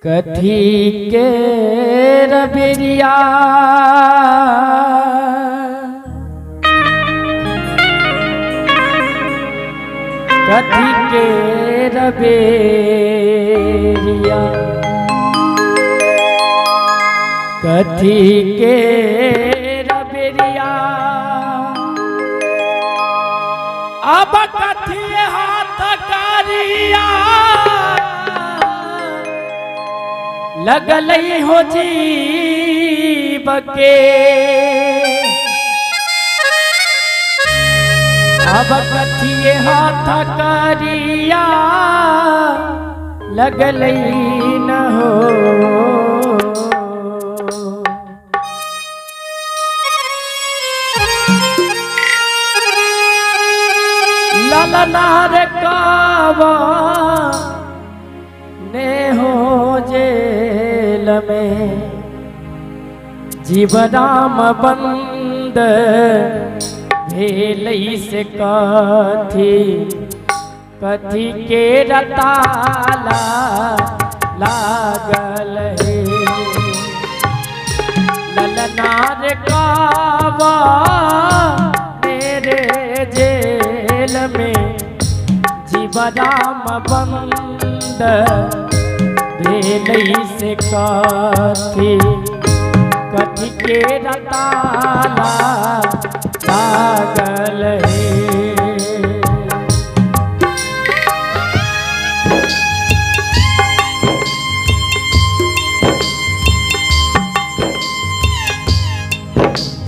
कथी के रबिरिया कथी के रबिरिया कथी के रबिरिया अब कथी हाथ कारिया लगल हो जीव के अब कथी हाथ कारिया लगल न हो ललनार कावा ने हो जेल में जीवराम बंद भेलई से कथी कथी के रताला लागल है ललनार कावा मेरे जेल में जीवराम बंद भेलई से कथी कथी के रताला लागल है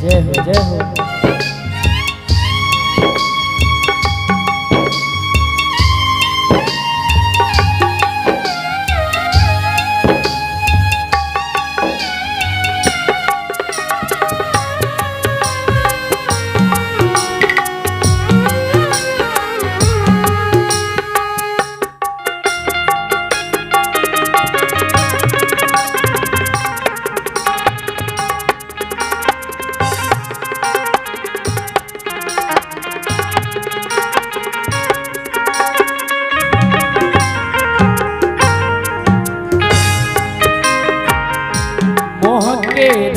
जय हो जय हो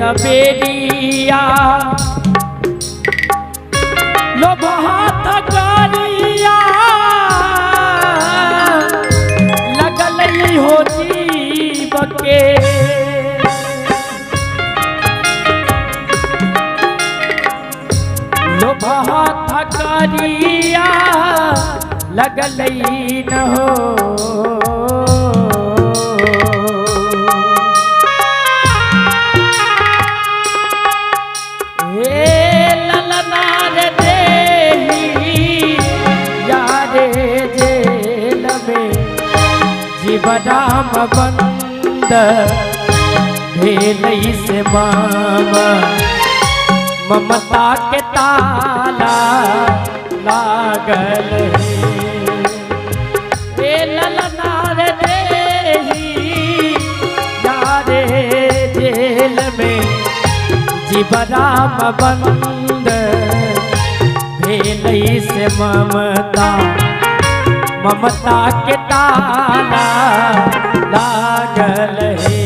रबेरिया लोभ हाथ कारिया लगल हो जीव के लोभ हाथ कारिया लगल न हो जीवराम बंद भेलई से मामा ममता के ताला लागल है ललनार देही यारे जेल में जीवराम बंद भेलई से ममता के ताला लागल है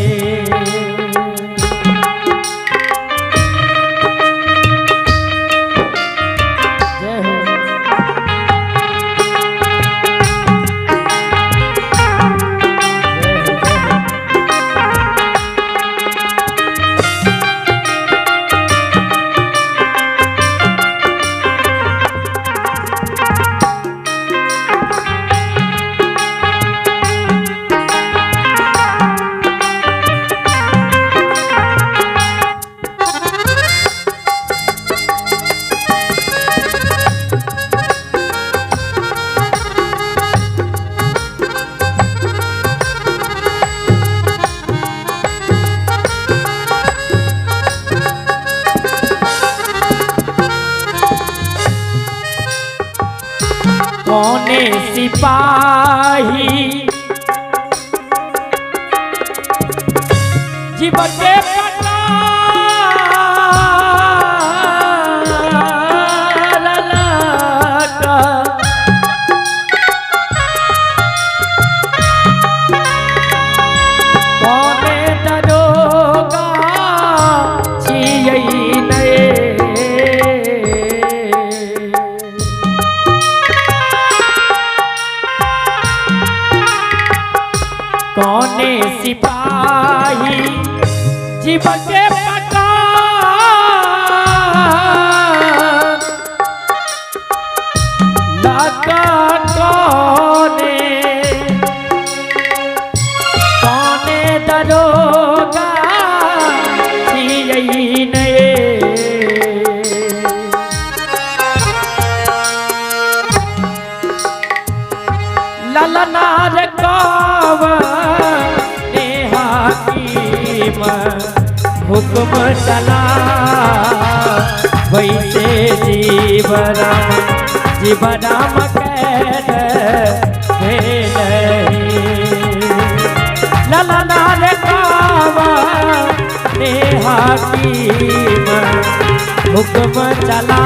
कौने सिपाही जीव के कौने सिपाही जीव के पका लगा कौने कौने दरोगा यही नए ललनार हुक्म चला वैसे जीवराम कैद ललनार कावा नेहा की हुक्म चला